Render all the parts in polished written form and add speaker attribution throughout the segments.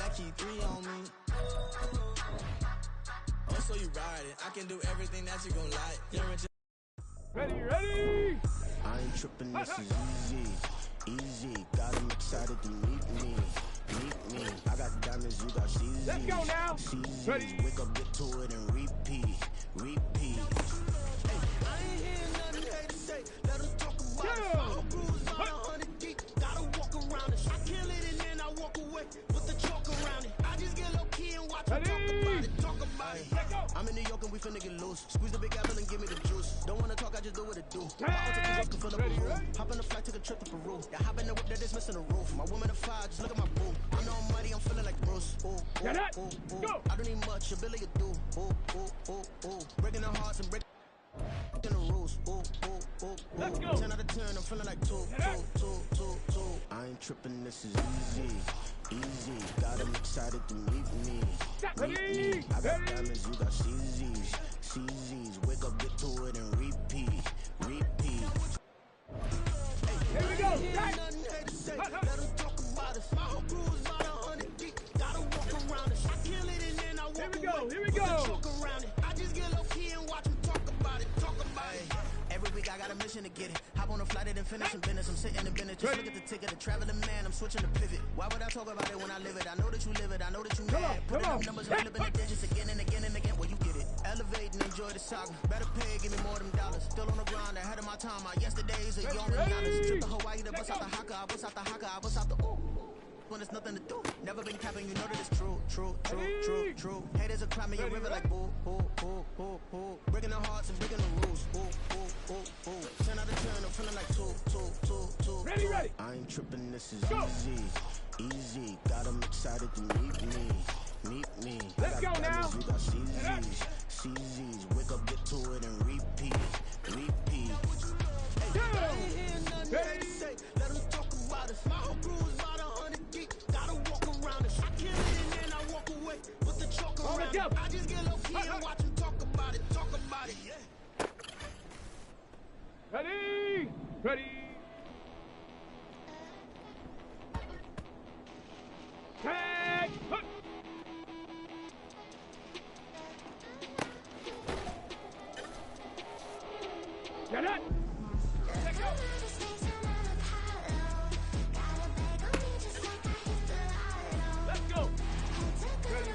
Speaker 1: that key 3 on me. Oh, so you ride it. I can do everything that you gon' like.
Speaker 2: Ready?
Speaker 3: I ain't tripping, this is easy. Got them excited to meet me. I got diamonds, you got CZs.
Speaker 2: Let's go now.
Speaker 3: CZs.
Speaker 2: Ready?
Speaker 3: Wake up, get to it, and repeat.
Speaker 1: Hey, I ain't hear nothing they to say. Let us talk about it. My whole crew is about 100 deep. Gotta walk around it. I kill it and then I walk away with the chalk around it. I just get low key and watch them talk about it. I'm in New York and we finna get loose. Squeeze the big apple and give me the juice. Don't wanna talk, I just do what it do. My auto can fill up a room. Hop in the flight, took a trip to Peru. Yeah, hop in the whip that is missing the roof. My woman a fire, just look at my boo. I know I'm mighty, I'm feeling like Bruce. Ooh. I don't need much, ability to do. Breaking the hearts and breaking the rules.
Speaker 2: Let's go.
Speaker 1: 10 out of 10, I'm feeling like 2.
Speaker 3: I ain't tripping, this is easy. Got them excited to meet me. I got diamonds, you got CZs. Wake up, get to it, and repeat.
Speaker 2: Here we go.
Speaker 1: Let us talk about it. My whole crew is about 100 deep. Gotta walk around it. I kill it and then I walk away.
Speaker 2: Here we go.
Speaker 1: Talk around it. I just get low key and watch them talk about it. Every week I got a mission to get it. Hop on a flight and then finish some business. I'm sitting in business. Just look at the ticket. The traveling man. I'm switching the pivot. Why would I talk about it when I live it? I know that you live it. I know that you mad. Putting up numbers and flipping the digits again and again and again. Well, you get it. Elevate and enjoy the saga. Better pay, give me more than dollars. Still on the grind, ahead of my time. My yesterdays are young and honest. Trip to Hawaii to bust out the haka. I bust out the haka. I bust out the ooh. When there's nothing to do. Never been capping, you know that it's true. Haters are climbing your river like boo. Breaking the hearts and breaking the rules. 10 out of 10, I'm feeling like 2.
Speaker 2: Ready.
Speaker 3: I ain't tripping, this is easy. Got them excited to meet me.
Speaker 2: Let's go now.
Speaker 3: You got CZs. Wake up, get to it, and repeat.
Speaker 2: Ready?
Speaker 1: Let them talk about it. My whole crew is about 100 deep. Gotta walk around it. I kill it and then I walk away with the chalk around it. I just get low key and watch them talk about it.
Speaker 2: Ready? Tag! Get it! Let's go! Let's go! Ready?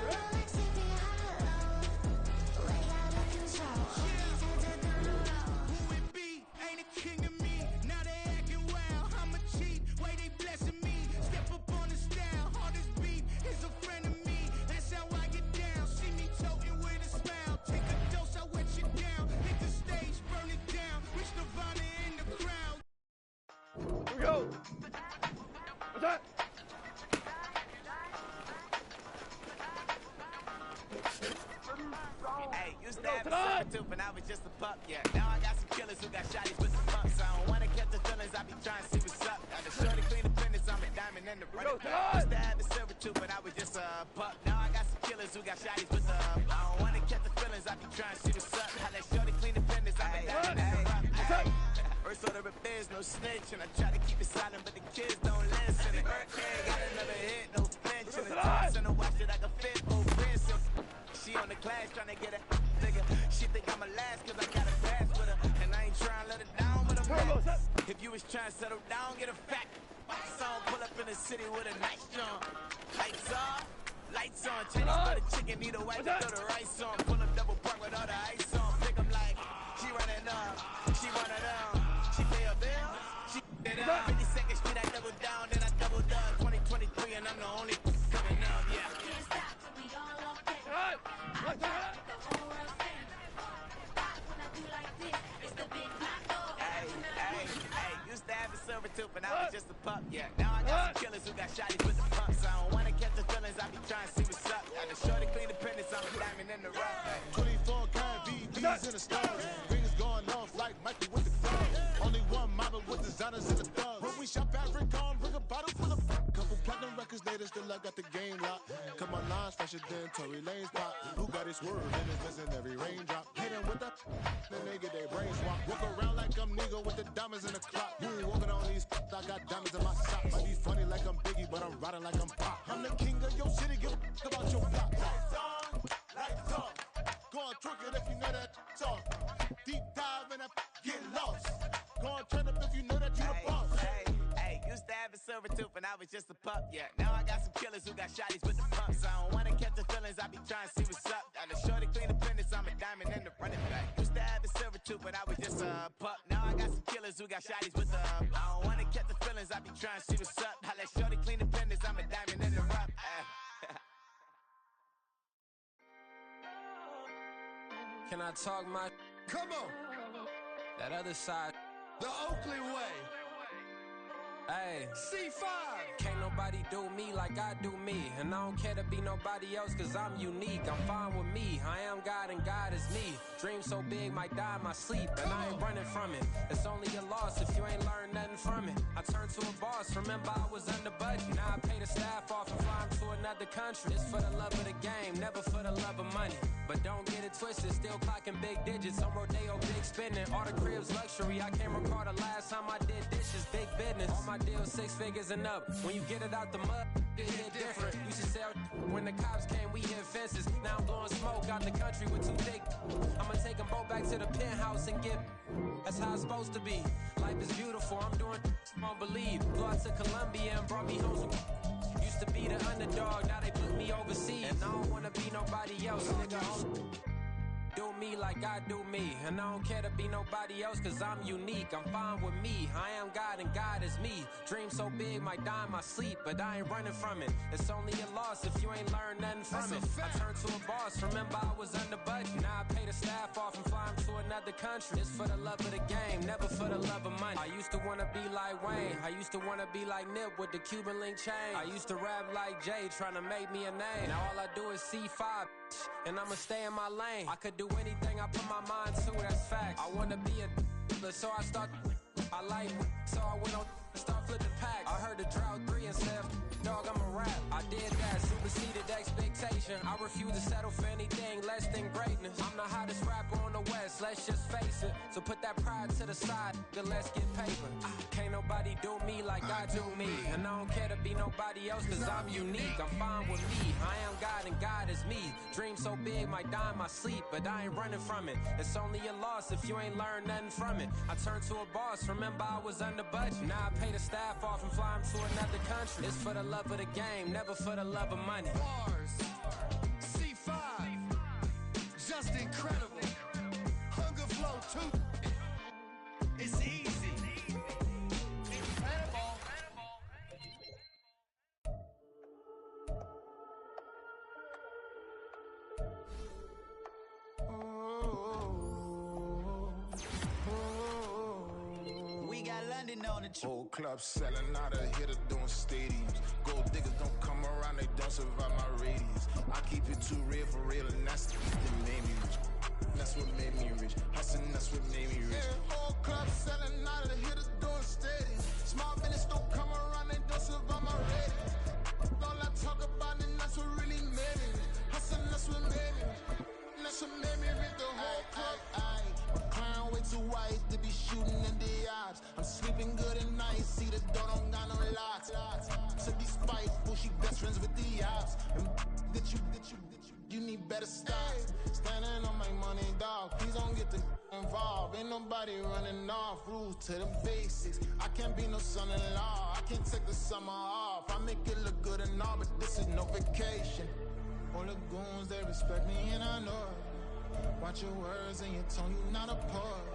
Speaker 1: Who it be? Ain't a king of me. Now they acting wild. I'm a cheat. Way they blessing me. Step up on the style. Hardest beat is a friend of me. That's how I get down. See me toting with a smile. Take a dose, I wet you down. Hit the stage, burn it down. Reach Nirvana in the crowd.
Speaker 2: Here we go! What's that?
Speaker 4: Hey, used to have a summer tooth when I was just a pup, yeah. Now I got some killers who got shotties with the pumps. I don't wanna catch the feelings, I be trying to see what's up. Got the shorty clean the finish, I'm a diamond in the running. Used to have a silver tooth when I was just a pup. Now I got some killers who got shotties with the I don't wanna catch the feelings, I be trying to see what's up. How that shorty clean the finish, I'm a diamond in the rough. First order of biz, no snitch, and I try to keep it silent, but the kids don't listen. And Hurricane got another hit, no flinch, and the toss and the watch it like a fit, oh Vincent. She on the class trying to get a nigga. She think I'm a last cause I got a pass with her. And I ain't trying to let her down with a back. If you was trying to settle down, get a fact. Song pull up in the city with a nice jump. Lights on, Chinese for the chicken, need a wife to throw the rice on. Pull up double park with all the ice on. Pick 'em like, she running up, she running down. She pay a bill, she it up. 52nd Street, I double down, then I double up. 2023 and I'm the only coming up, yeah. Used to have a silver tooth when I was just a pup, yeah. Now I got some killers who got shotties with the pumps. I don't wanna catch the feelings, I be trying to see what's up. Got the shorty clean the pendants, I'm a diamond in the rough.
Speaker 5: 24 karat VVs in the stars. Rings going off like Michael with the club. Only one model with designers in the thugs. When we shop fabric on, bring a bottle full of couple platinum records later, still I got the game locked. Cut my lines fresher than Tory Lane's pop. Who got his swerve and is missing every raindrop. Hit him with the then they get their brains swapped. Walk around like I'm nigga with the diamonds in the clock. You ain't walking on these I got diamonds in my socks. Might be funny like I'm Biggie, but I'm riding like I'm Pop. I'm the king of your city,
Speaker 4: was just a pup, yeah. Now I got some killers who got shotties with the pumps. I don't wanna catch the feelings, I be trying to see what's up. Got a shorty clean the fitness, I'm a diamond in the running back. Used to have a silver tooth, but I was just a pup. Now I got some killers who got shotties with the I don't wanna catch the feelings, I be trying to see what's up. I let shorty clean the fitness, I'm a diamond in the rough.
Speaker 6: Can I talk my?
Speaker 7: Come on,
Speaker 6: That other side?
Speaker 7: the Oakley way.
Speaker 6: Hey,
Speaker 7: C5.
Speaker 6: can't nobody do me like I do me. And I don't care to be nobody else cause I'm unique. I'm fine with me, I am God and God is me. Dream so big, might die in my sleep. And I ain't running from it. It's only a loss if you ain't learned nothing from it. I turned to a boss, remember I was under budget. Now I pay the staff off and fly 'em to another country. It's for the love of the game, never for the love of money. But don't get it twisted, still clocking big digits. On Rodeo, big spending, all the cribs luxury. I can't recall the last time I did dishes, big business. All my deals 6 figures and up. When you get it out the mud, it hit different. Used to sell when the cops came, we hit fences. Now I'm blowing smoke out the country with 2 thick. I'ma take them both back to the penthouse and get. That's how it's supposed to be. Life is beautiful, I'm doing won't believe. Flew out to Colombia and brought me home some. Used to be the underdog, now they put me overseas. And I don't wanna be nobody else, nigga. Do me like I do me. And I don't care to be nobody else cause I'm unique. I'm fine with me, I am God and God is me. Dream so big, might die in my sleep. But I ain't running from it. It's only a loss if you ain't learned nothing from it. I turned to a boss, remember I was under budget. Now I pay the staff off and fly 'em to another country. It's for the love of the game, never for the love of money. I used to wanna be like Wayne, I used to wanna be like Nip with the Cuban link chain. I used to rap like Jay, trying to make me a name. Now all I do is C5, and I'ma stay in my lane. I could do anything I put my mind to, that's fact. I wanna be a so I start. I like so I went on start flipping packs. I heard the drought 3 and said, dog, I'm a rap. I did that, superseded expectation. I refuse to settle for anything less than greatness. I'm the hottest rapper on the West, let's just face it. So put that pride to the side, then let's get paper. Can't nobody do me like I do me. And I don't care to be nobody else cause I'm unique. I'm fine with me, I am God and God is me. Dream so big, might die in my sleep. But I ain't running from it. It's only a loss if you ain't learned nothing from it. I turned to a boss, remember I was under budget. Now I pay the staff off and fly 'em to another country. It's for the love of the game, never for the love of money.
Speaker 7: Bars. C5. Just incredible. Hunger flow too. It's easy. Incredible.
Speaker 1: We got London on the
Speaker 5: Whole club selling out of hitter doing stadiums. Gold diggers don't come around, they don't survive my radius. I keep it too real for real, and that's what made me rich. That's what made me rich. Hustling, that's what made me rich. Yeah, whole club selling out of hitters doing stadiums. Small business don't come around, they don't survive my radius. All I talk about, and that's what really made me rich. Hustling, that's what made me rich. That's what made me rich. The whole club. My crown way too white to be shooting in the eyes. I'm sleeping good at night, see the door don't got no locks. To be spiteful, she best friends with the ops. And you need better style. Standing on my money, dog. Please don't get the involved. Ain't nobody running off. Rules to the basics. I can't be no son-in-law. I can't take the summer off. I make it look good and all, but this is no vacation. All the goons, they respect me and I know it. Watch your words and your tone, you not a poet.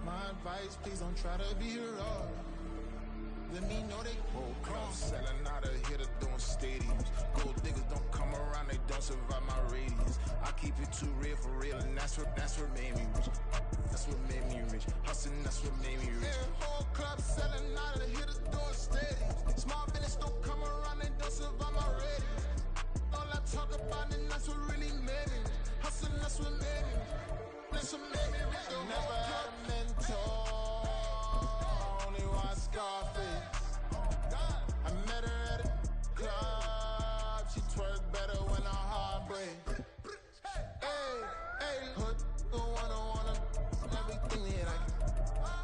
Speaker 5: My advice, please don't try to be heroic. Let me know they whole club selling out of hitter doing stadiums. Gold diggers don't come around, they don't survive my radius. I keep it too real for real, and that's what made me rich. That's what made me rich. Hustling, that's what made me rich. Yeah, whole club selling out of hitters doing stadiums. Small business don't come around, they don't survive my radius. All I talk about, and that's what really made me rich. Hustling, that's what made me rich. That's what made me rich. I never had a mentor. Only one Scarface. I met her at a club. She twerk better when her heart breaks. Hey, hood, wanna everything that I can.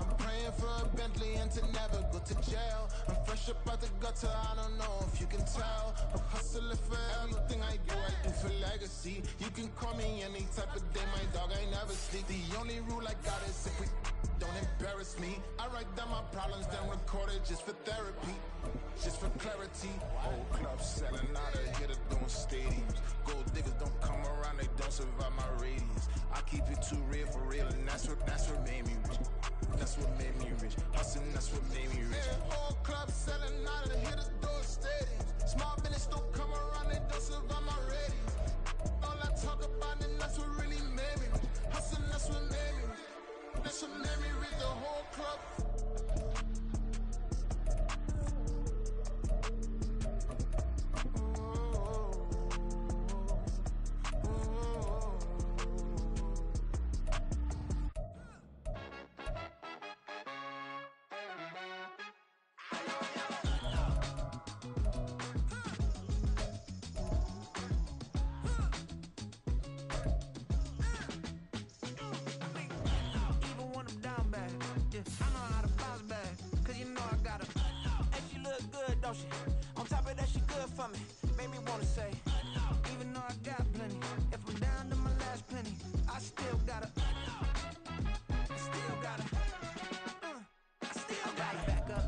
Speaker 5: I'm praying for a Bentley and to never go to jail. I'm fresh up out the gutter, I don't know if you can tell. I'm hustling for everything I do for legacy. You can call me any type of day, my dog, I never sleep. The only rule I got is if we don't embarrass me. I write down my problems, then record it just for therapy. Just for clarity, whole club selling out of here to doing stadiums. Gold diggers don't come around, they don't survive my radius. I keep it too real for real, and that's what made me rich. That's what made me rich. Hustling, that's what made me rich. Yeah, whole club selling out of here to doing stadiums. Small business don't come around, they don't survive my radius. All I talk about, and that's what really made me rich. Hustling, that's what made me rich. That's what made me rich. The whole club.
Speaker 4: On top of that, she good for me. Made me wanna say, even though I got plenty, if I'm down to my last penny, I still gotta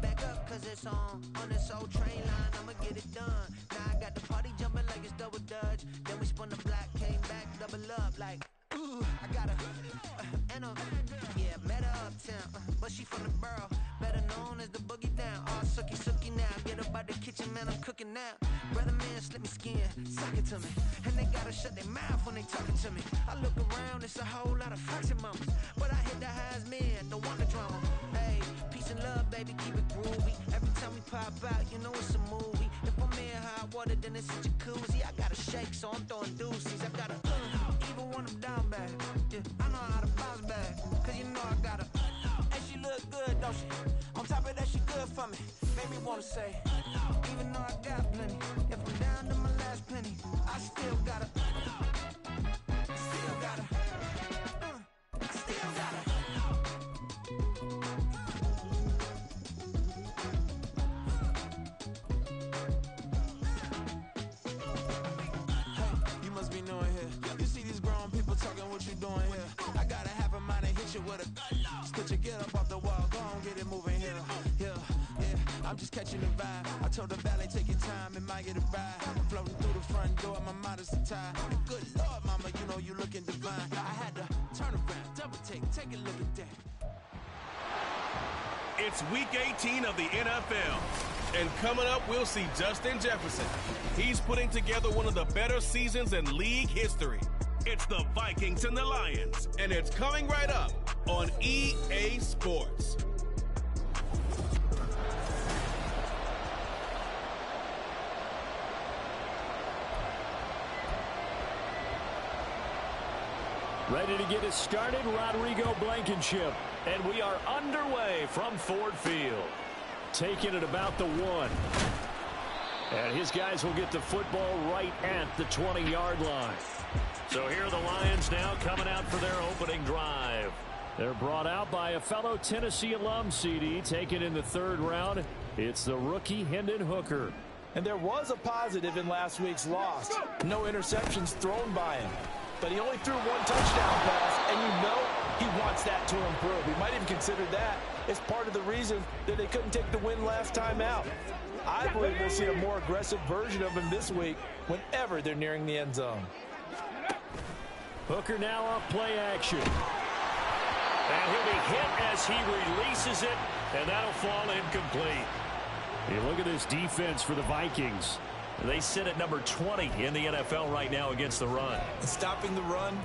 Speaker 4: back up, cause it's on this old train line, I'ma get it done. Now I got the party jumping like it's double dutch. Then we spun the block, came back, double up like, ooh, I got a, yeah, met her uptown, but she from the borough, better known as the boogie down. All sookie now, get up out the kitchen, man, I'm cooking now. Brother man, slip me skin, suck it to me. And they gotta shut their mouth when they talking to me. I look around, it's a whole lot of foxy mamas, but I hit the highs, man, don't want the drama. Hey, peace and love, baby, keep it groovy. Every time we pop out, you know it's a movie. If I'm in hot water, then it's a jacuzzi. I gotta shake, so I'm throwing deuces. I gotta, even when I'm down bad, yeah, I know how to bounce back, cause you know I gotta, and she look good, don't she? On top of that, she good for me. Made me wanna say, even though I got plenty, if I'm down to my last penny, I still gotta, I still gotta. Hey, you must be new in here. You see these grown people talking, what you doing here? I gotta have a mind and hit you with a split you, get up off the wall, go on, get it moving here. I'm just catching the vibe. I told the valet, take your time, it might get a ride. I'm floating through the front door, my mind is tied. Good Lord, mama, you know you looking divine. I had to turn around, double take a look at that.
Speaker 8: It's week 18 of the NFL. And coming up, we'll see Justin Jefferson. He's putting together one of the better seasons in league history. It's the Vikings and the Lions, and it's coming right up on EA Sports.
Speaker 9: Ready to get us started, Rodrigo Blankenship. And we are underway from Ford Field. Taking it about the 1. And his guys will get the football right at the 20-yard line. So here are the Lions now coming out for their opening drive. They're brought out by a fellow Tennessee alum, CD, taken in the 3rd round. It's the rookie Hendon Hooker.
Speaker 10: And there was a positive in last week's loss. No interceptions thrown by him. But he only threw 1 touchdown pass, and you know he wants that to improve. He might even consider that as part of the reason that they couldn't take the win last time out. I believe we'll see a more aggressive version of him this week whenever they're nearing the end zone.
Speaker 9: Hooker now off play action. And he'll be hit as he releases it, and that'll fall incomplete. You look at this defense for the Vikings. They sit at number 20 in the NFL right now against the run.
Speaker 10: And stopping the run,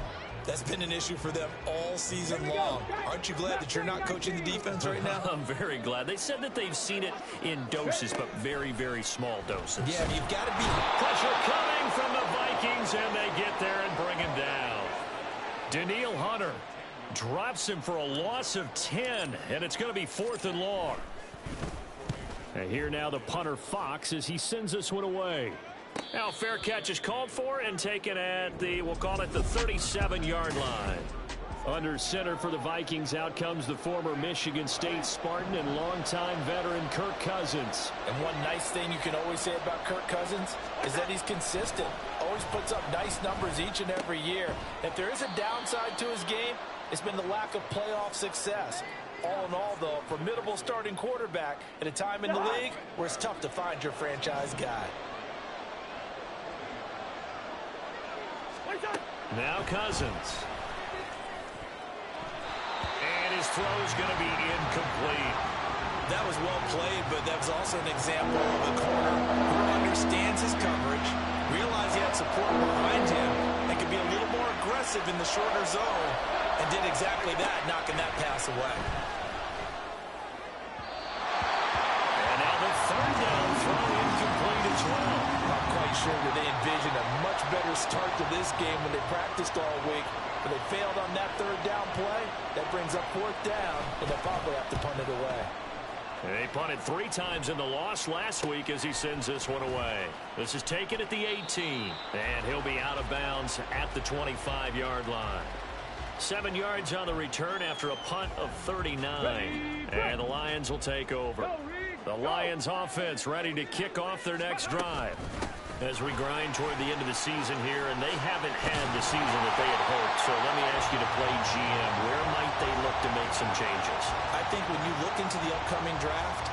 Speaker 10: that's been an issue for them all season long. Aren't you glad that you're not coaching the defense right now?
Speaker 9: I'm very glad. They said that they've seen it in doses, but very, very small doses.
Speaker 10: Yeah, you've got to be...
Speaker 9: Pressure coming from the Vikings, and they get there and bring him down. Danielle Hunter drops him for a loss of 10, and it's going to be 4th and long. And here now the punter Fox as he sends this one away. Now fair catch is called for and taken at the, we'll call it the 37-yard line. Under center for the Vikings, out comes the former Michigan State Spartan and longtime veteran Kirk Cousins.
Speaker 10: And one nice thing you can always say about Kirk Cousins is that he's consistent. Always puts up nice numbers each and every year. If there is a downside to his game, it's been the lack of playoff success. All in all, though, a formidable starting quarterback at a time in the league where it's tough to find your franchise guy.
Speaker 9: Now Cousins. And his throw is going to be incomplete.
Speaker 10: That was well played, but that was also an example of a corner who understands his coverage, realized he had support behind him, and could be a little more aggressive in the shorter zone, and did exactly that, knocking that pass away.
Speaker 9: And now the third down throw incomplete as well.
Speaker 10: I'm quite sure that they envisioned a much better start to this game when they practiced all week, but they failed on that third down play. That brings up fourth down, and they'll probably have to punt it away.
Speaker 9: They punted 3 times in the loss last week as he sends this one away. This is taken at the 18, and he'll be out of bounds at the 25-yard line. 7 yards on the return after a punt of 39, and the Lions will take over. The Lions offense ready to kick off their next drive as we grind toward the end of the season here, and they haven't had the season that they had hoped. So let me ask you to play GM. Where might they look to make some changes?
Speaker 10: I think when you look into the upcoming draft,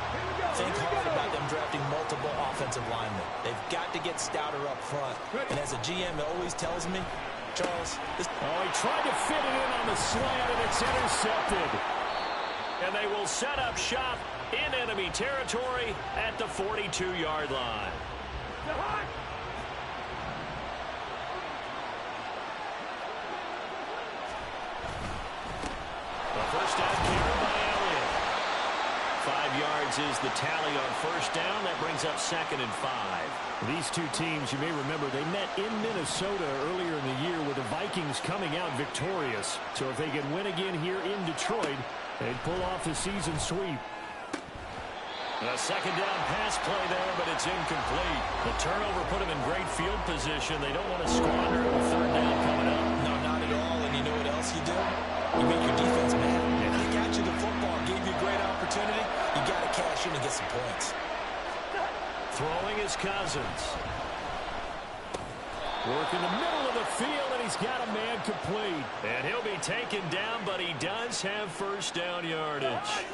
Speaker 10: think hard about them drafting multiple offensive linemen. They've got to get stouter up front. And as a GM, it always tells me, Charles, this...
Speaker 9: Oh, he tried to fit it in on the slant, and it's intercepted. And they will set up shop in enemy territory at the 42-yard line. The first down carried by Elliott. 5 yards is the tally on first down. That brings up 2nd and 5. These two teams, you may remember, they met in Minnesota earlier in the year with the Vikings coming out victorious. So if they can win again here in Detroit, they'd pull off the season sweep. A second down pass play there, but it's incomplete. The turnover put them in great field position. They don't want to squander it with third down coming up.
Speaker 10: No, not at all. And you know what else you do? You make your defense mad. Yeah. They got you the football, gave you a great opportunity. You got to cash in and get some points.
Speaker 9: Throwing is Cousins. Work in the middle of the field, and he's got a man complete. And he'll be taken down, but he does have first down yardage.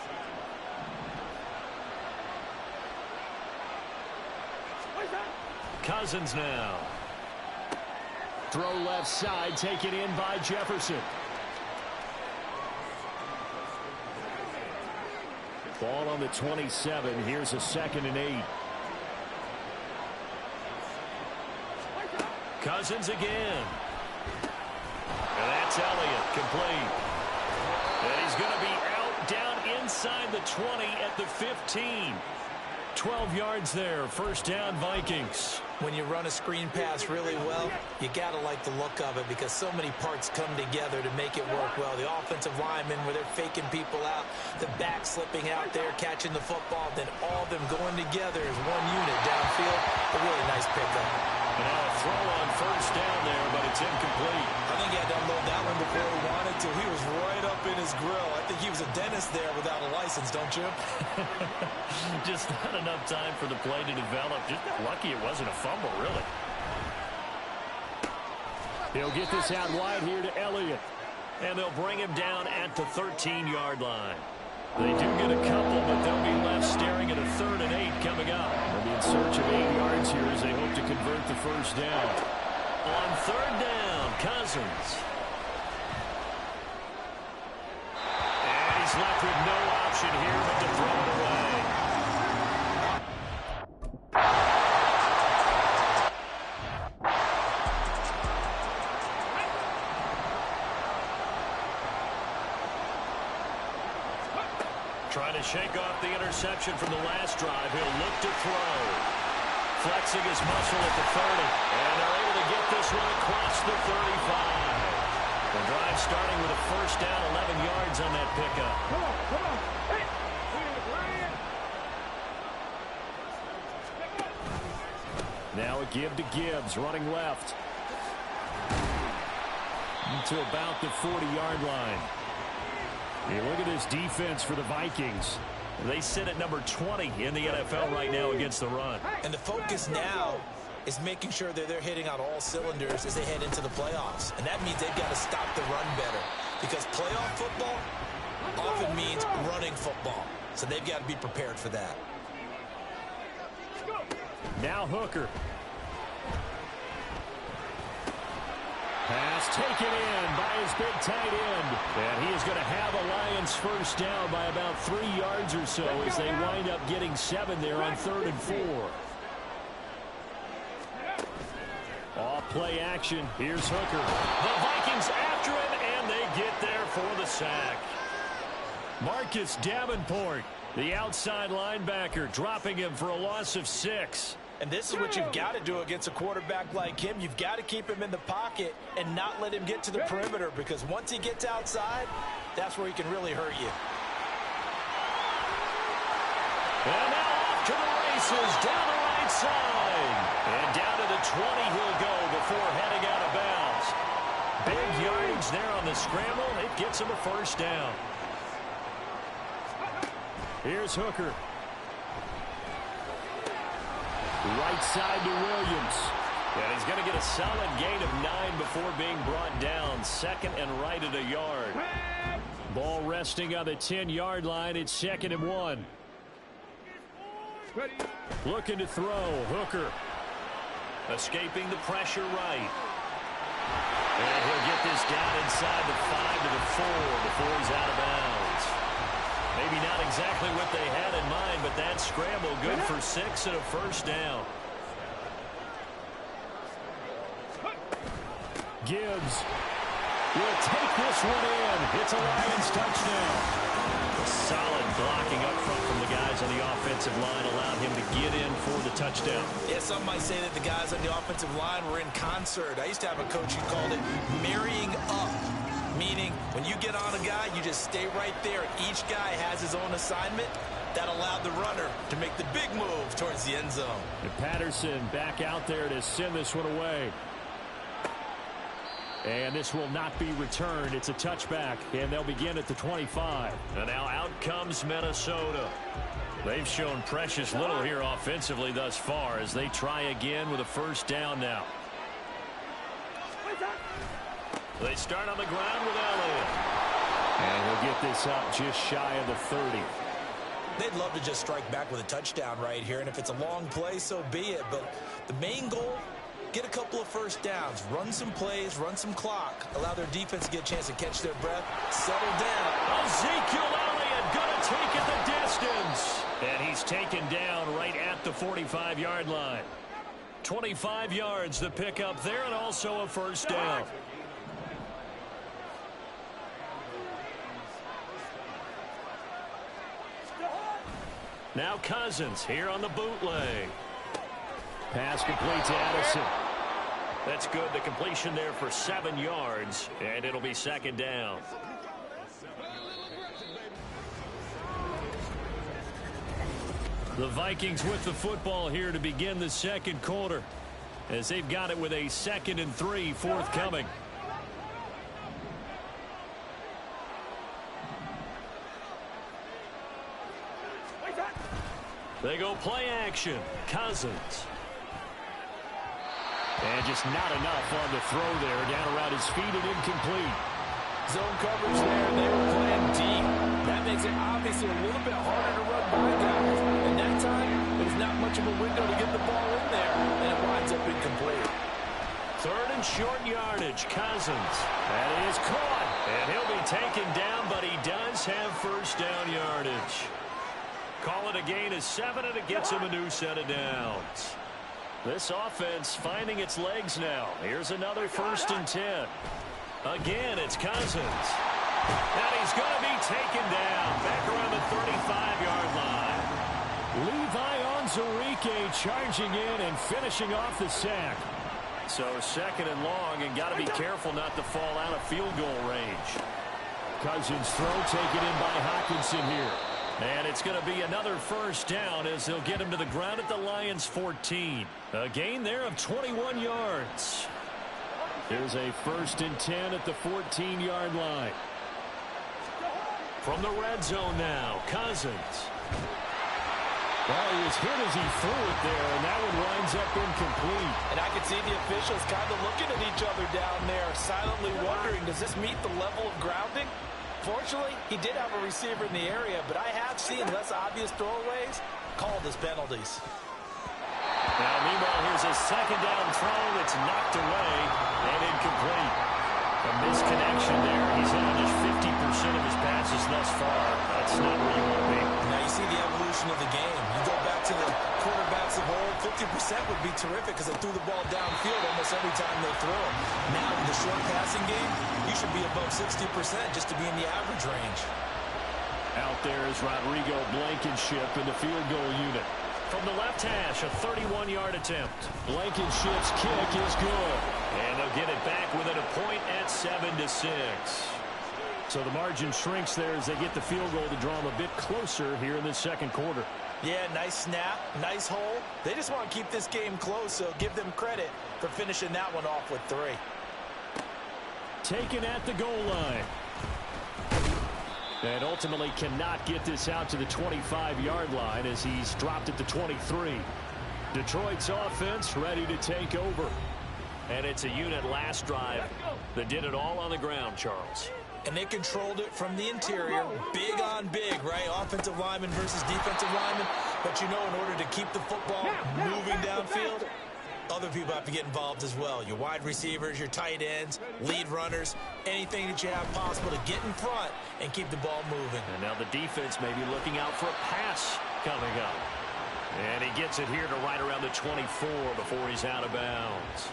Speaker 9: Cousins now. Throw left side, taken in by Jefferson. Ball on the 27. Here's a 2nd and 8. Cousins again. And that's Elliott, complete. And he's going to be out down inside the 20 at the 15. 12 yards there. First down, Vikings.
Speaker 10: When you run a screen pass really well, you got to like the look of it because so many parts come together to make it work well. The offensive linemen, where they're faking people out, the back slipping out there, catching the football, then all of them going together as one unit downfield. A really nice pickup.
Speaker 9: And now a throw on first down there, but it's incomplete.
Speaker 10: I think he had to unload that one before he wanted to. He was right up in his grill. I think he was a dentist there without a license, don't you?
Speaker 9: Just not enough time for the play to develop. Just lucky it wasn't a fumble, really. He'll get this out wide here to Elliott. And they'll bring him down at the 13-yard line. They do get a couple, but they'll be left staring at a 3rd and 8 coming up. They'll be in search of 8 yards here as they hope to convert the first down. On 3rd down, Cousins. And he's left with no option here but to throw it away. Trying to shake off the interception from the last drive. He'll look to throw. Flexing his muscle at the 30. And they're able to get this one across the 35. The drive starting with a first down, 11 yards on that pickup.
Speaker 2: Come on. Hey.
Speaker 9: Now a give to Gibbs, running left. To about the 40-yard line. Hey, look at this defense for the Vikings. They sit at number 20 in the NFL right now against the run.
Speaker 10: And the focus now is making sure that they're hitting on all cylinders as they head into the playoffs. And that means they've got to stop the run better. Because playoff football, often means running football. So they've got to be prepared for that.
Speaker 9: Now Hooker. Pass taken in by his big tight end. And he is going to have a Lions first down by about 3 yards or so as they wind up getting 7 there on 3rd and 4. Off play action. Here's Hooker. The Vikings after him, and they get there for the sack. Marcus Davenport, the outside linebacker, dropping him for a loss of 6.
Speaker 10: And this is what you've got to do against a quarterback like him. You've got to keep him in the pocket and not let him get to the perimeter, because once he gets outside, that's where he can really hurt you.
Speaker 9: And now off to the races down the right side. And down to the 20 he'll go before heading out of bounds. Big yardage there on the scramble. It gets him a first down. Here's Hooker. Right side to Williams. And he's going to get a solid gain of 9 before being brought down. 2nd and right at a yard. Ball resting on the 10-yard line. It's 2nd and 1. Looking to throw. Hooker. Escaping the pressure right. And he'll get this down inside the 5 to the 4 before he's out of bounds. Maybe not exactly what they had in mind, but that scramble good for 6 and a first down. Gibbs will take this one in. It's a Lions touchdown. Solid blocking up front from the guys on the offensive line allowed him to get in for the touchdown.
Speaker 10: Yeah, some might say that the guys on the offensive line were in concert. I used to have a coach who called it marrying up. Meaning, when you get on a guy, you just stay right there. Each guy has his own assignment. That allowed the runner to make the big move towards the end zone.
Speaker 9: And Patterson back out there to send this one away. And this will not be returned. It's a touchback, and they'll begin at the 25. And now out comes Minnesota. They've shown precious little here offensively thus far as they try again with a first down now. They start on the ground with Elliott. And he'll get this up just shy of the 30.
Speaker 10: They'd love to just strike back with a touchdown right here, and if it's a long play, so be it. But the main goal, get a couple of first downs, run some plays, run some clock, allow their defense to get a chance to catch their breath, settle down.
Speaker 9: Ezekiel Elliott gonna take it the distance. And he's taken down right at the 45-yard line. 25 yards the pickup there, and also a first down. Now Cousins here on the bootleg. Pass complete to Addison. That's good. The completion there for 7 yards, and it'll be second down. The Vikings with the football here to begin the second quarter, as they've got it with a 2nd and 3 forthcoming. They go play action. Cousins. And just not enough on the throw there. Down around his feet and incomplete.
Speaker 10: Zone coverage there. They were playing deep. That makes it obviously a little bit harder to run by guys. And that time, there's not much of a window to get the ball in there. And it winds up incomplete.
Speaker 9: 3rd and short yardage. Cousins. That is caught. And he'll be taken down, but he does have first down yardage. Call it a gain of 7, and it gets him a new set of downs. This offense finding its legs now. Here's another 1st and 10. Again, it's Cousins. And he's going to be taken down back around the 35-yard line. Levi Onwuzurike charging in and finishing off the sack. So 2nd and long, and got to be careful not to fall out of field goal range. Cousins' throw taken in by Hockenson here. And it's going to be another first down as they'll get him to the ground at the Lions' 14. A gain there of 21 yards. Here's a 1st and 10 at the 14-yard line. From the red zone now, Cousins. Well, he was hit as he threw it there, and that one winds up incomplete.
Speaker 10: And I can see the officials kind of looking at each other down there, silently wondering, does this meet the level of grounding? Fortunately, he did have a receiver in the area, but I have seen less obvious throwaways called as penalties.
Speaker 9: Now, meanwhile, here's a second down throw that's knocked away and incomplete. A misconnection there. He's hit on just 50% of his passes thus far. That's not where you want to be.
Speaker 10: Now you see the evolution of the game. You go back to the quarterbacks of old, 50% would be terrific because they threw the ball downfield almost every time they throw it. Now in the short passing game, you should be above 60% just to be in the average range.
Speaker 9: Out there is Rodrigo Blankenship in the field goal unit. From the left hash, a 31-yard attempt. Blankenship's kick is good. And they'll get it back within a point at 7-6. So the margin shrinks there as they get the field goal to draw them a bit closer here in the second quarter.
Speaker 10: Yeah, nice snap, nice hole. They just want to keep this game close, so give them credit for finishing that one off with 3.
Speaker 9: Taken at the goal line. And ultimately cannot get this out to the 25-yard line as he's dropped at the 23. Detroit's offense ready to take over. And it's a unit last drive that did it all on the ground, Charles.
Speaker 10: And they controlled it from the interior. Big on big, right? Offensive lineman versus defensive lineman. But you know, in order to keep the football moving downfield, other people have to get involved as well. Your wide receivers, your tight ends, lead runners, anything that you have possible to get in front and keep the ball moving.
Speaker 9: And now the defense may be looking out for a pass coming up. And he gets it here to right around the 24 before he's out of bounds.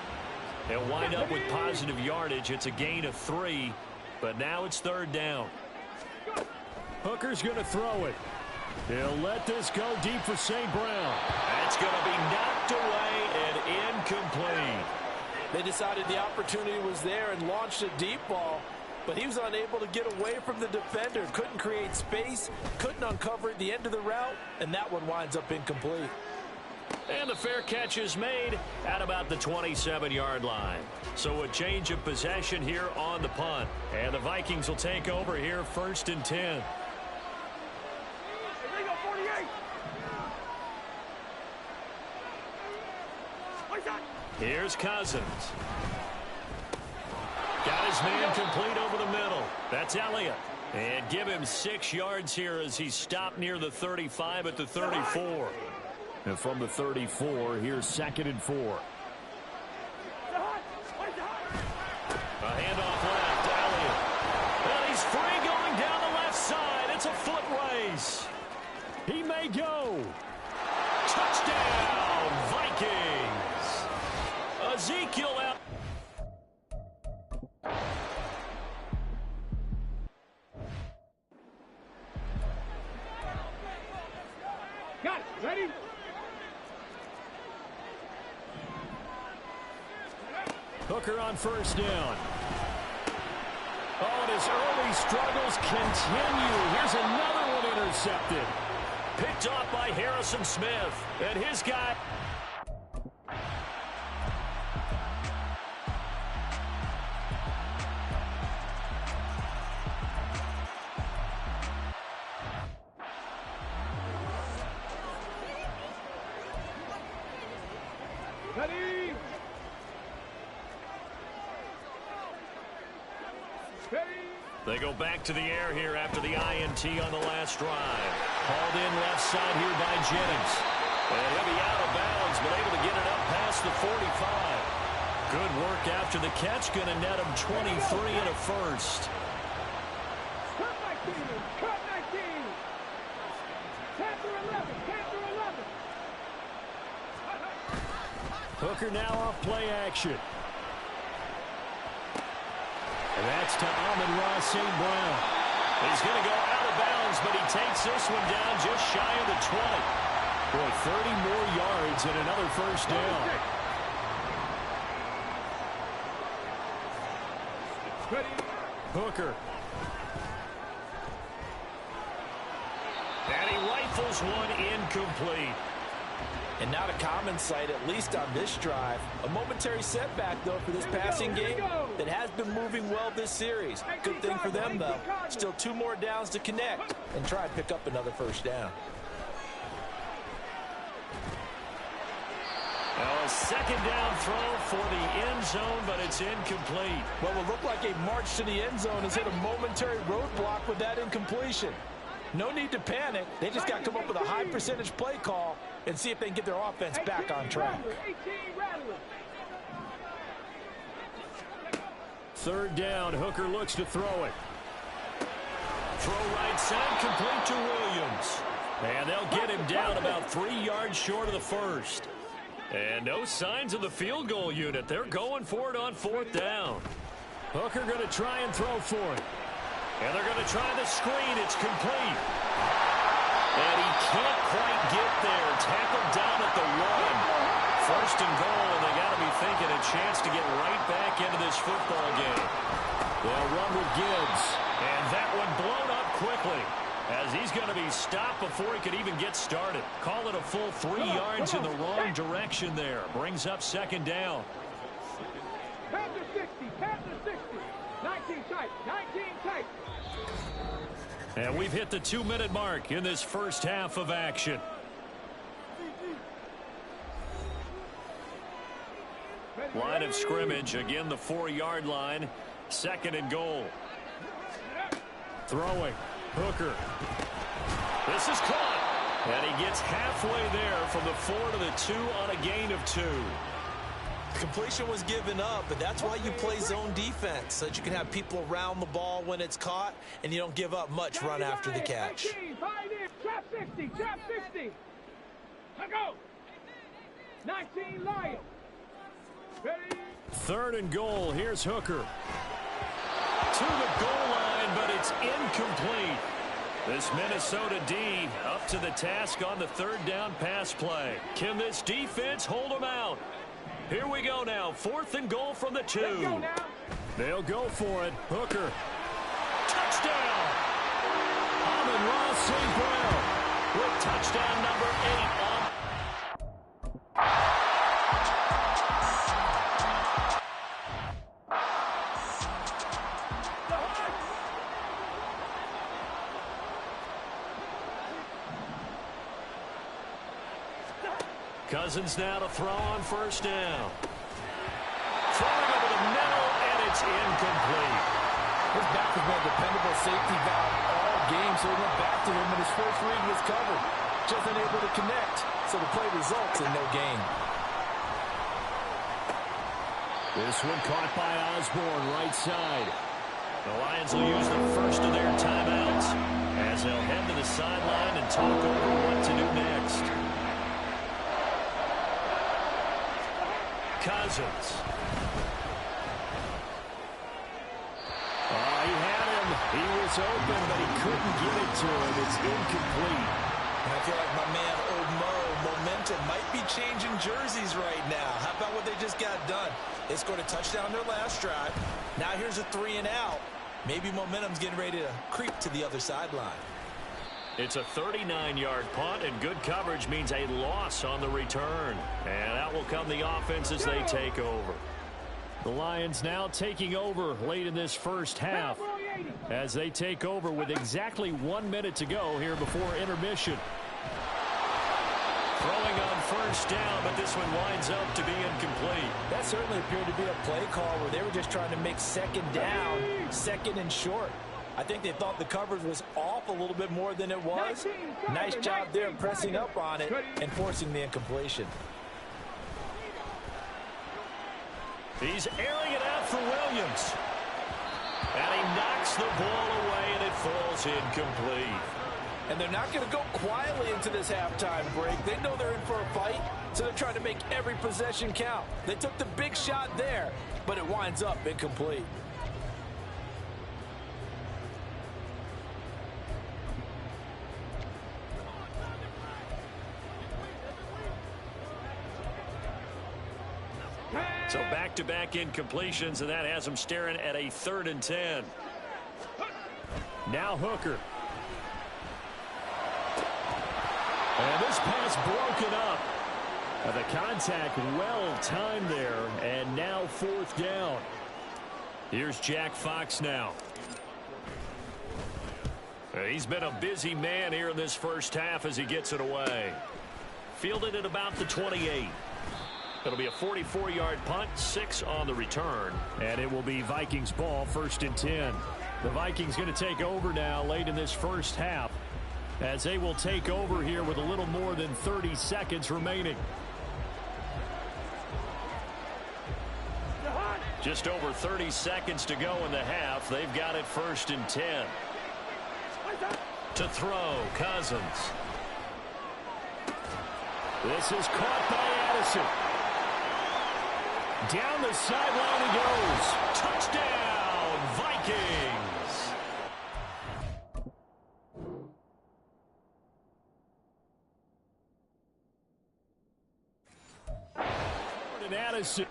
Speaker 9: They'll wind up with positive yardage. It's a gain of 3, but now it's 3rd down. Hooker's going to throw it. He'll let this go deep for St. Brown. That's going to be knocked away and incomplete.
Speaker 10: They decided the opportunity was there and launched a deep ball, but he was unable to get away from the defender. Couldn't create space, couldn't uncover the end of the route, and that one winds up incomplete.
Speaker 9: And the fair catch is made at about the 27-yard line. So a change of possession here on the punt. And the Vikings will take over here 1st and 10. Here's Cousins. Got his man complete over the middle. That's Elliott. And give him 6 yards here as he's stopped near the 35 at the 34. And from the 34, here's 2nd and 4. A handoff left to Elliott. And he's free going down the left side. It's a foot race. He may go. Touchdown, Vikings. Ezekiel out.
Speaker 2: Got it. Ready?
Speaker 9: Hooker on 1st down. Oh, and his early struggles continue. Here's another one intercepted. Picked off by Harrison Smith. And his guy.
Speaker 2: Ready?
Speaker 9: They go back to the air here after the INT on the last drive. Hauled in left side here by Jennings. And he'll be out of bounds, but able to get it up past the 45. Good work after the catch. Going to net him 23 and a first.
Speaker 2: Cut 19. Cut 19. Panther 11. Panther 11.
Speaker 9: Hooker now off play action. And that's to Amon-Ra St. Brown. He's going to go out of bounds, but he takes this one down just shy of the 20. Boy, 30 more yards and another first down. Hooker. And he rifles one incomplete.
Speaker 10: And not a common sight, at least on this drive. A momentary setback, though, for this passing game that has been moving well this series. Good thing for them, though. Still 2 more downs to connect and try and pick up another first down.
Speaker 9: Now a second down throw for the end zone, but it's incomplete.
Speaker 10: What will look like a march to the end zone has hit a momentary roadblock with that incompletion. No need to panic. They just got to come up with a high percentage play call and see if they can get their offense back on track.
Speaker 2: 18 Rattler.
Speaker 9: Third down, Hooker looks to throw it. Throw right side, complete to Williams. And they'll get him down about 3 yards short of the first. And no signs of the field goal unit. They're going for it on fourth down. Hooker going to try and throw for it. And they're going to try the screen. It's complete. And he can't quite get there. Tackled down at the 1. First and goal, and they got to be thinking a chance to get right back into this football game. They'll run with Gibbs. And that one blown up quickly, as he's going to be stopped before he could even get started. Call it a full 3 yards in the wrong direction there. Brings up second down.
Speaker 2: Panther 60, Panther 60. 19 tight, 19 tight.
Speaker 9: And we've hit the 2-minute mark in this first half of action. Line of scrimmage, again the 4-yard line. Second and goal. Throwing. Hooker. This is caught. And he gets halfway there from the 4 to the 2 on a gain of 2.
Speaker 10: Completion was given up, but that's why you play zone defense, so that you can have people around the ball when it's caught, and you don't give up much run after the catch.
Speaker 2: 19, trap 60, trap 60. Let go. 19 Lions. Ready?
Speaker 9: Third and goal. Here's Hooker. To the goal line, but it's incomplete. This Minnesota D up to the task on the third down pass play. Can this defense hold them out? Here we go now. Fourth and goal from the 2. They'll go for it. Hooker. Touchdown! Amon-Ra St. Brown with touchdown number 8 on. Cousins now to throw on first down. Throwing over the middle, and it's incomplete.
Speaker 10: His back has been a dependable safety valve all game, so he went back to him, and his first read was covered. Just unable to connect, so the play results in no gain.
Speaker 9: This one caught by Osborne, right side. The Lions will use the first of their timeouts as they'll head to the sideline and talk over what to do next. Cousins. He had him. He was open, but he couldn't get it to him. It's incomplete.
Speaker 10: And I feel like my man, Old Mo, momentum might be changing jerseys right now. How about what they just got done? They scored a touchdown their last drive. Now here's a 3 and out. Maybe momentum's getting ready to creep to the other sideline.
Speaker 9: It's a 39-yard punt, and good coverage means a loss on the return. And out will come the offense as they take over. The Lions now taking over late in this first half as they take over with exactly 1 minute to go here before intermission. Throwing on first down, but this one winds up to be incomplete.
Speaker 10: That certainly appeared to be a play call where they were just trying to make second down, second and short. I think they thought the coverage was off a little bit more than it was. Nice job there pressing up on it and forcing the incompletion.
Speaker 9: He's airing it out for Williams. And he knocks the ball away, and it falls incomplete.
Speaker 10: And they're not going to go quietly into this halftime break. They know they're in for a fight, so they're trying to make every possession count. They took the big shot there, but it winds up incomplete.
Speaker 9: So back-to-back incompletions, and that has them staring at a 3rd and 10. Now Hooker. And this pass broken up. The contact well-timed there, and now 4th down. Here's Jack Fox now. He's been a busy man here in this first half as he gets it away. Fielded at about the 28. It'll be a 44-yard punt, 6 on the return. And it will be Vikings ball, 1st and 10. The Vikings going to take over now late in this first half, as they will take over here with a little more than 30 seconds remaining. Just over 30 seconds to go in the half. They've got it 1st and 10. To throw, Cousins. This is caught by Addison. Down the sideline he goes. Touchdown, Vikings. And Addison.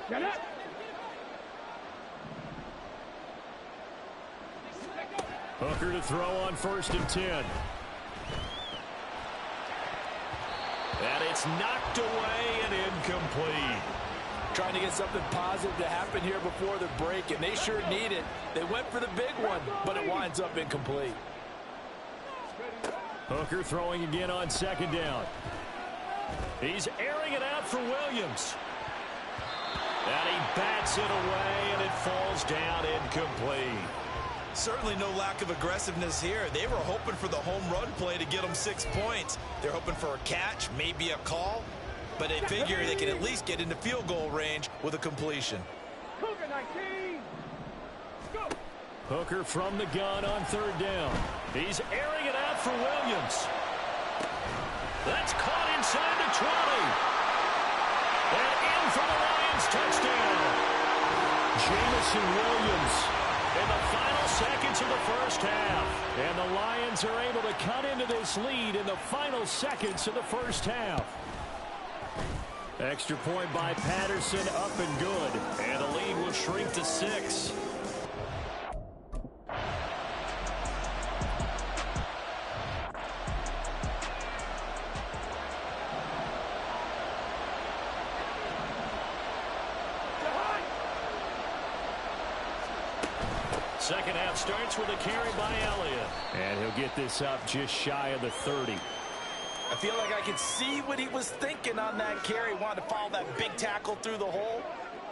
Speaker 2: Get it!
Speaker 9: Hooker to throw on 1st and 10. And it's knocked away and incomplete.
Speaker 10: Trying to get something positive to happen here before the break, and they sure need it. They went for the big one, but it winds up incomplete.
Speaker 9: Hooker throwing again on 2nd down. He's airing it out for Williams. And he bats it away, and it falls down incomplete.
Speaker 11: Certainly no lack of aggressiveness here. They were hoping for the home run play to get them 6 points. They're hoping for a catch, maybe a call, but they figure they can at least get into field goal range with a completion.
Speaker 2: Cougar 19. Go.
Speaker 9: Hooker from the gun on 3rd down. He's airing it out for Williams. That's caught inside the 20. And in for the Lions touchdown. Jamison Williams in the final seconds of the first half. And the Lions are able to cut into this lead in the final seconds of the first half. Extra point by Patterson, up and good. And the lead will shrink to 6. Second half starts with a carry by Elliott. And he'll get this up just shy of the 30.
Speaker 10: I feel like I could see what he was thinking on that carry. Wanted to follow that big tackle through the hole.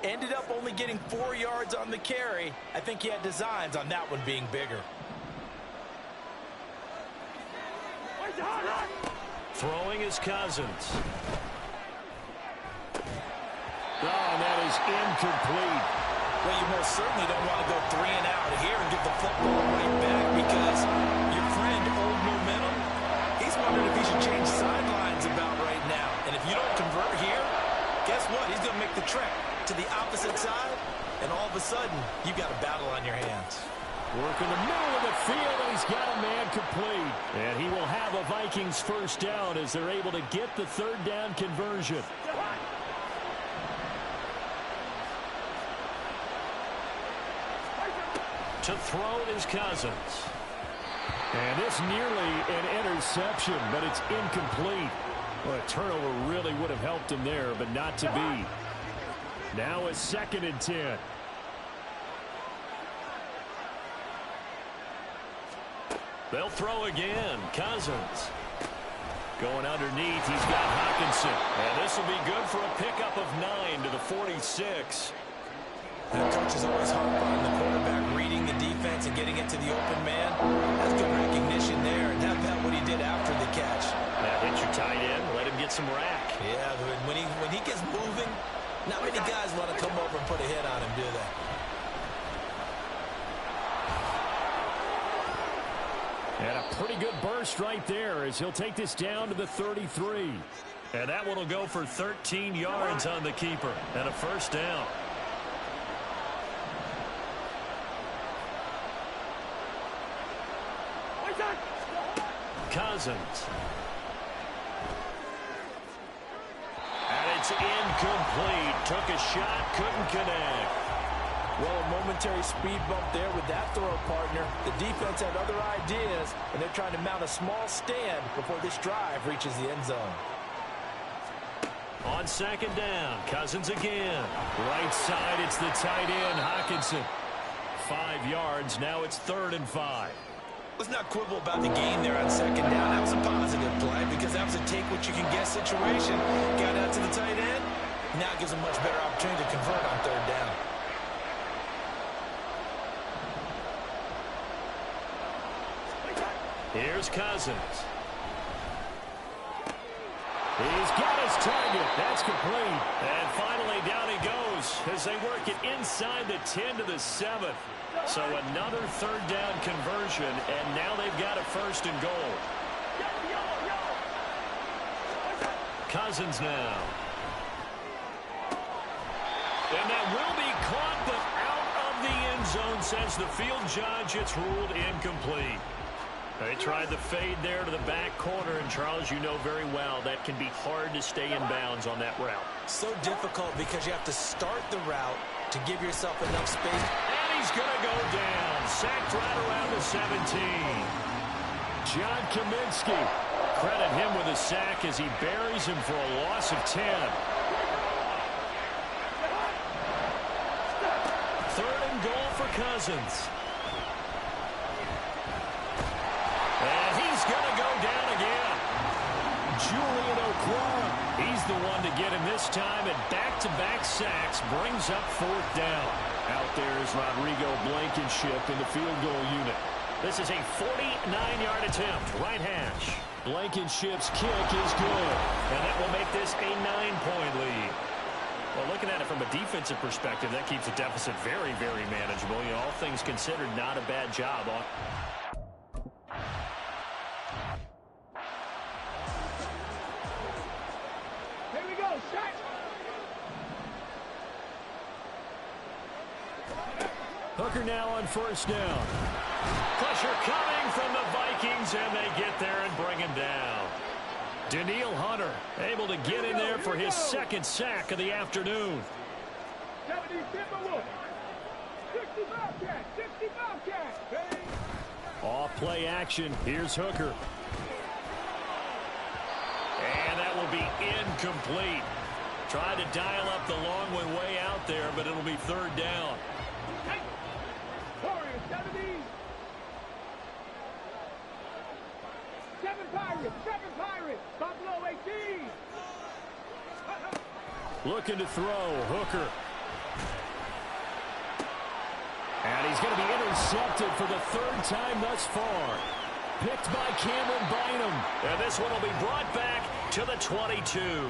Speaker 10: Ended up only getting 4 yards on the carry. I think he had designs on that one being bigger.
Speaker 9: Throwing is Cousins. Oh, and that is incomplete.
Speaker 11: Well, you most certainly don't want to go 3 and out here and give the football right back, because your friend, Old Momentum, he's wondering if he should change sidelines about right now. And if you don't convert here, guess what? He's going to make the trek to the opposite side, and all of a sudden, you've got a battle on your hands.
Speaker 9: Work in the middle of the field, and he's got a man complete. And he will have a Vikings first down as they're able to get the 3rd down conversion. To throw is Cousins. And this nearly an interception, but it's incomplete. Well, a turnover really would have helped him there, but not to be. Now a 2nd and 10. They'll throw again. Cousins. Going underneath, he's got Hockenson. And this will be good for a pickup of 9 to the 46.
Speaker 11: The coach is always hard on the quarterback, reading the defense and getting it to the open man. That's good recognition there, and that's what he did after the catch.
Speaker 9: Hit your tight end, let him get some rack.
Speaker 11: Yeah, when he gets moving, not many guys want to come over and put a hit on him, do they?
Speaker 9: And a pretty good burst right there as he'll take this down to the 33. And that one will go for 13 yards on the keeper and a first down. Cousins. And it's incomplete. Took a shot, couldn't connect.
Speaker 10: Well, a momentary speed bump there with that throw, partner. The defense had other ideas, and they're trying to mount a small stand before this drive reaches the end zone.
Speaker 9: On 2nd down, Cousins again. Right side, it's the tight end, Hockenson. 5 yards. Now it's 3rd and 5.
Speaker 11: Let's not quibble about the gain there on 2nd down. That was a positive play because that was a take-what-you-can-get situation. Got out to the tight end. Now it gives a much better opportunity to convert on 3rd down.
Speaker 9: Here's Cousins. He's got his target. That's complete. And finally down he goes as they work it inside the 10 to the 7. So another 3rd down conversion, and now they've got a 1st and goal. Cousins now. And that will be caught, but out of the end zone, says the field judge. It's ruled incomplete. They tried the fade there to the back corner, and Charles, you know very well that can be hard to stay in bounds on that route.
Speaker 11: So difficult because you have to start the route to give yourself enough space.
Speaker 9: And he's going to go down. Sacked right around the 17. John Kaminsky. Credit him with a sack as he buries him for a loss of 10. 3rd and goal for Cousins. And he's going to go down again. Julian Okwara. He's the one to get him this time, and back-to-back sacks brings up 4th down. Out there is Rodrigo Blankenship in the field goal unit. This is a 49-yard attempt, right hash. Blankenship's kick is good, and that will make this a 9-point lead. Well, looking at it from a defensive perspective, that keeps the deficit very, very manageable. You know, all things considered, not a bad job on.
Speaker 2: Here we go, set.
Speaker 9: Hooker now on 1st down. Pressure coming from the Vikings, and they get there and bring him down. Daniil Hunter able to get in there for his 2nd sack of the afternoon.
Speaker 2: 70 Timberwolves. 60 Bobcat. 60 Bobcat.
Speaker 9: Off play action. Here's Hooker. And that will be incomplete. Tried to dial up the long way out there, but it'll be 3rd down.
Speaker 2: Warriors 70. 7 Pirates. 7 Pirates. Buffalo 18.
Speaker 9: Looking to throw. Hooker. And he's going to be intercepted for the 3rd time thus far. Picked by Cameron Bynum. And this one will be brought back to the 22.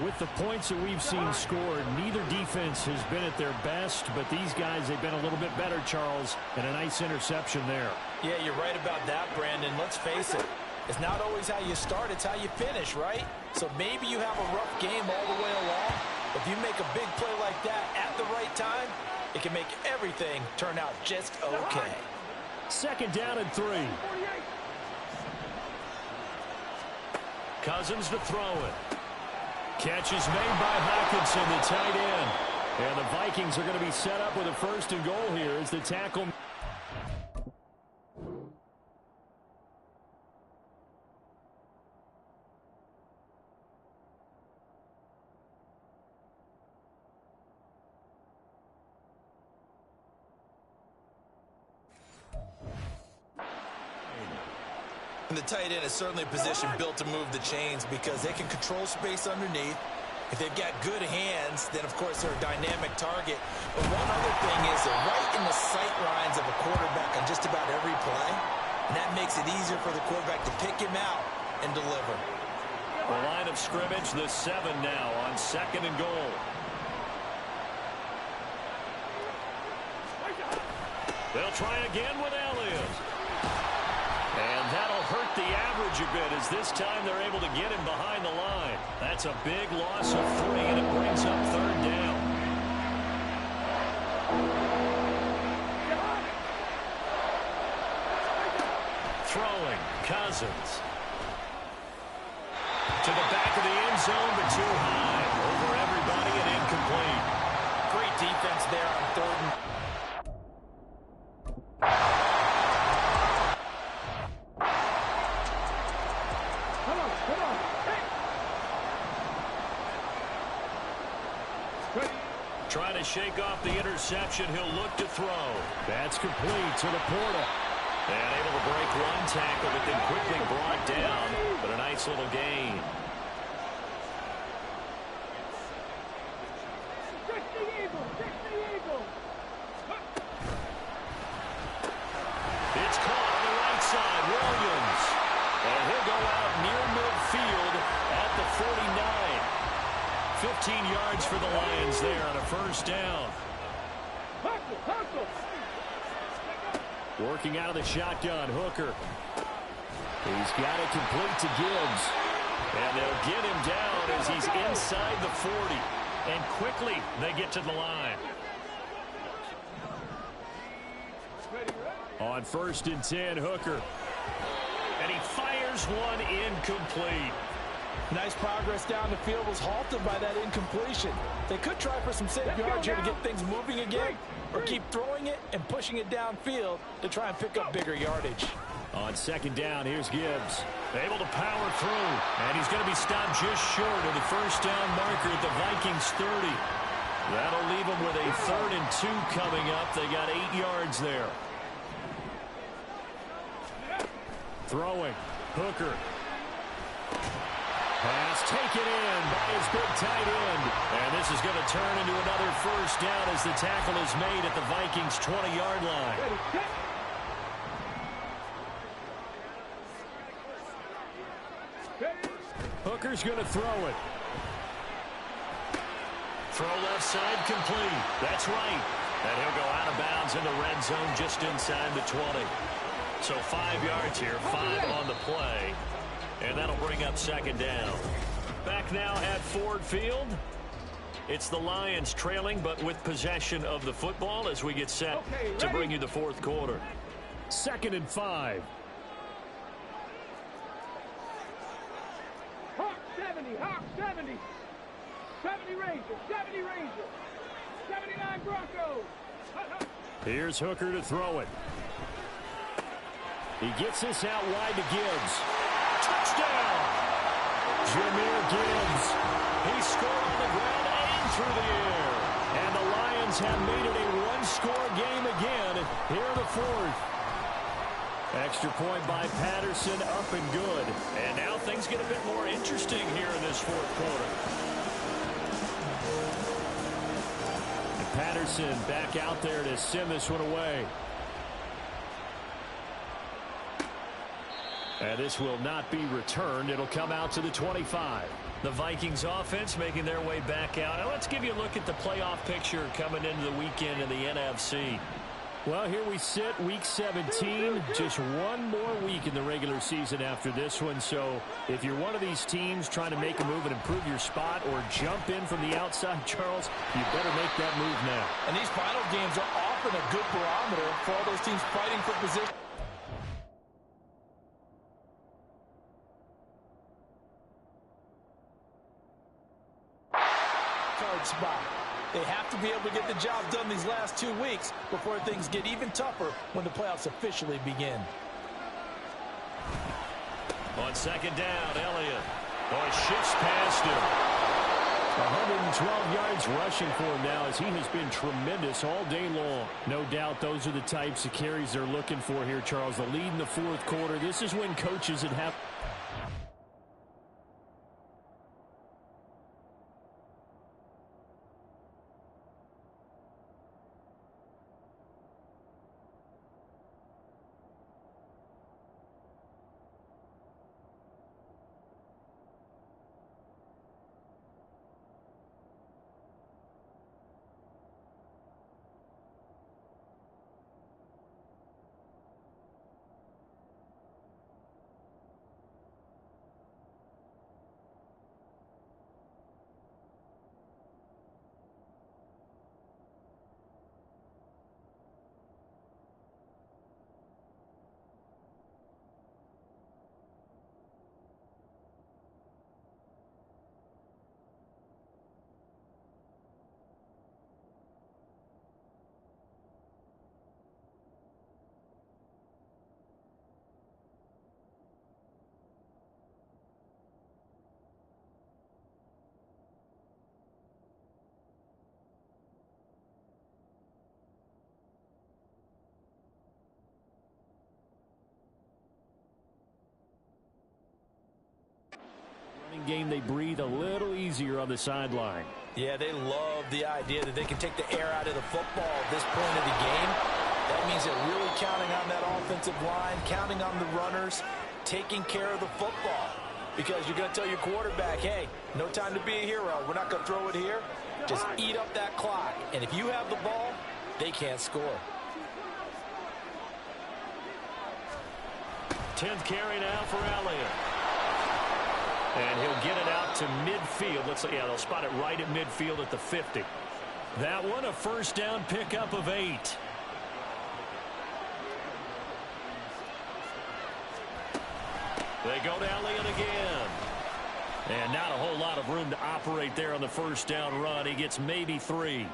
Speaker 9: With the points that we've seen scored, neither defense has been at their best, but these guys, they've been a little bit better, Charles, and a nice interception there.
Speaker 11: Yeah, you're right about that, Brandon. Let's face it. It's not always how you start, it's how you finish, right? So maybe you have a rough game all the way along. If you make a big play like that at the right time, it can make everything turn out just okay.
Speaker 9: 2nd down and 3. Cousins to throw it. Catch is made by Hawkinson, the tight end. And the Vikings are going to be set up with a 1st and goal here as the tackle.
Speaker 11: And the tight end is certainly a position built to move the chains because they can control space underneath. If they've got good hands, then, of course, they're a dynamic target. But one other thing is they're right in the sight lines of a quarterback on just about every play. And that makes it easier for the quarterback to pick him out and deliver.
Speaker 9: The line of scrimmage, the 7 now on 2nd and goal. They'll try again with Elliott. And that'll hurt the average a bit as this time they're able to get him behind the line. That's a big loss of 3, and it brings up 3rd down. Throwing, Cousins. To the back of the end zone, but too high. Over everybody and incomplete.
Speaker 11: Great defense there on 3rd and...
Speaker 9: Trying to shake off the interception. He'll look to throw.
Speaker 10: That's complete to Laporta.
Speaker 9: And able to break one tackle, but then quickly brought down. But a nice little gain. It's caught on the right side. Williams. And he'll go out near midfield at the 49. 15 yards for the Lions there on a first down. Working out of the shotgun, Hooker. He's got it complete to Gibbs. And they'll get him down as he's inside the 40. And quickly they get to the line. On 1st and 10, Hooker. And he fires one incomplete.
Speaker 10: Nice progress down the field, was halted by that incompletion. They could try for some safe yards here to get things moving again, or keep throwing it and pushing it downfield to try and pick up bigger yardage.
Speaker 9: On 2nd down, here's Gibbs. Able to power through, and he's going to be stopped just short of the first down marker at the Vikings 30. That'll leave them with a 3rd and 2 coming up. They got 8 yards there. Throwing, Hooker. Pass taken in by his big tight end. And this is going to turn into another first down as the tackle is made at the Vikings' 20-yard line. Hooker's going to throw it. Throw left side complete. That's right. And he'll go out of bounds in the red zone just inside the 20. So 5 yards here, 5 on the play. And that'll bring up 2nd down. Back now at Ford Field. It's the Lions trailing, but with possession of the football as we get set to bring you the 4th quarter.
Speaker 10: 2nd and 5.
Speaker 2: Hawk 70, Hawk 70. 70 Rangers, 70 Rangers. 79 Broncos.
Speaker 9: Here's Hooker to throw it. He gets this out wide to Gibbs. Touchdown! Jahmyr Gibbs. He scored on the ground and through the air. And the Lions have made it a one-score game again here in the 4th. Extra point by Patterson, up and good. And now things get a bit more interesting here in this 4th quarter. And Patterson back out there to send this one away. And this will not be returned. It'll come out to the 25. The Vikings offense making their way back out. Now let's give you a look at the playoff picture coming into the weekend in the NFC.
Speaker 10: Well, here we sit, week 17. Just one more week in the regular season after this one. So if you're one of these teams trying to make a move and improve your spot or jump in from the outside, Charles, you better make that move now. And these final games are often a good barometer for all those teams fighting for position. Spot. They have to be able to get the job done these last 2 weeks before things get even tougher when the playoffs officially begin.
Speaker 9: On 2nd down, Elliott. Shifts past him.
Speaker 10: 112 yards rushing for him now as he has been tremendous all day long. No doubt those are the types of carries they're looking for here, Charles. The lead in the 4th quarter. This is when coaches that have...
Speaker 9: game, they breathe a little easier on the sideline.
Speaker 11: Yeah, they love the idea that they can take the air out of the football at this point of the game. That means they're really counting on that offensive line, counting on the runners, taking care of the football. Because you're going to tell your quarterback, hey, no time to be a hero. We're not going to throw it here. Just eat up that clock. And if you have the ball, they can't score.
Speaker 9: 10th carry now for Elliott. And he'll get it out to midfield. Yeah, they'll spot it right at midfield at the 50. That one, a first down pickup of 8. They go to Elliott again. And not a whole lot of room to operate there on the first down run. He gets maybe 3.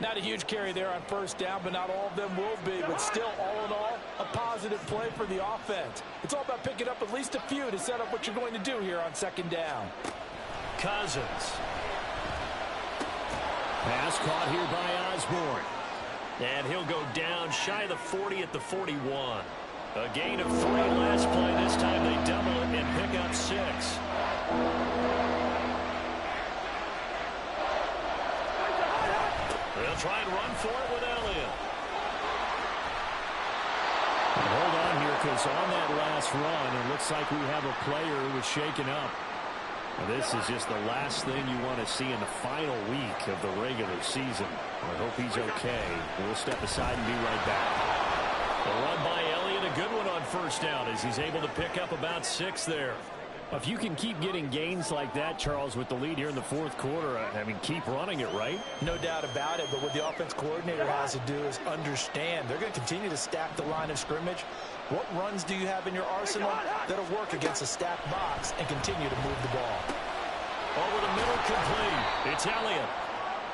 Speaker 10: Not a huge carry there on first down, but not all of them will be. But still, all in all, a positive play for the offense. It's all about picking up at least a few to set up what you're going to do here on second down.
Speaker 9: Cousins. Pass caught here by Osborne. And he'll go down shy of the 40 at the 41. A gain of 3 last play. This time they double it and pick up 6. They'll try and run for it with Elliott. And hold on here, because on that last run, it looks like we have a player who was shaken up. Now, this is just the last thing you want to see in the final week of the regular season. I hope he's okay. We'll step aside and be right back. A run by Elliott, a good one on first down as he's able to pick up about 6 there. If you can keep getting gains like that, Charles, with the lead here in the fourth quarter, I mean, keep running it, right?
Speaker 10: No doubt about it, but what the offense coordinator has to do is understand they're going to continue to stack the line of scrimmage. What runs do you have in your arsenal that'll work against a stacked box and continue to move the ball?
Speaker 9: Over the middle, complete. It's Elliott.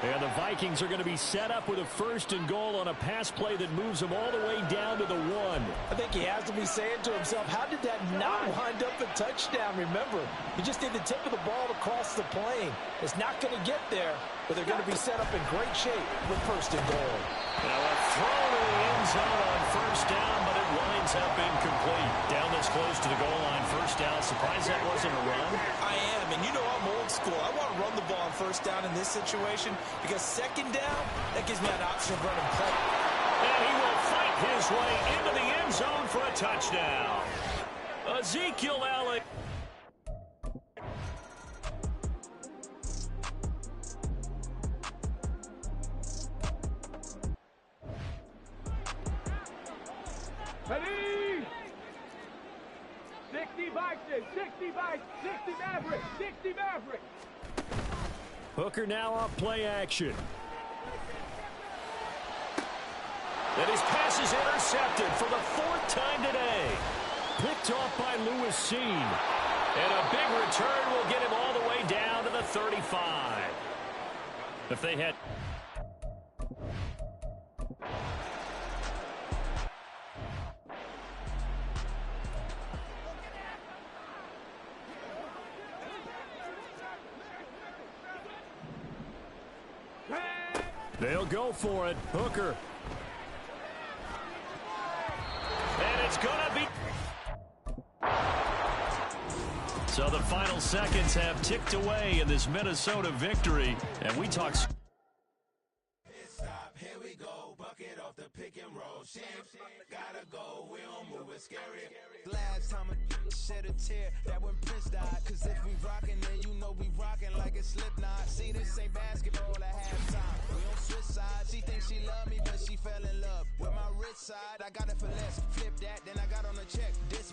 Speaker 9: And the Vikings are going to be set up with a 1st and goal on a pass play that moves them all the way down to the 1.
Speaker 10: I think he has to be saying to himself, how did that not wind up a touchdown? Remember, he just did the tip of the ball across the plane. It's not going to get there, but they're going to be set up in great shape with 1st and goal.
Speaker 9: Now a throw to the end zone on first down, but it winds up incomplete. Down this close to the goal line, first down. Surprised that wasn't a run?
Speaker 11: I am, and you know I'm old school. I want to run the ball on first down in this situation because second down, that gives me an option of running play.
Speaker 9: And he will fight his way into the end zone for a touchdown. Ezekiel Elliott.
Speaker 2: Ready? 60 Vikings, 60 Vikings, 60 Mavericks, 60 Mavericks.
Speaker 9: Hooker now off play action. And his pass is intercepted for the 4th time today. Picked off by Lewis Seen. And a big return will get him all the way down to the 35. If they had... They'll go for it. Hooker. And it's going to be... So the final seconds have ticked away in this Minnesota victory. And we talk...
Speaker 3: Stop, here we go. Bucket off the pick and roll. Gotta go. We don't move it scary.
Speaker 1: Last time a shed a tear, that when Prince died. Cause if we rockin', then you know we rockin' like a Slipknot. See, this ain't basketball at halftime. We on switch sides. She thinks she love me, but she fell in love with my rich side. I got it for less. Flip that, then I got on a check. This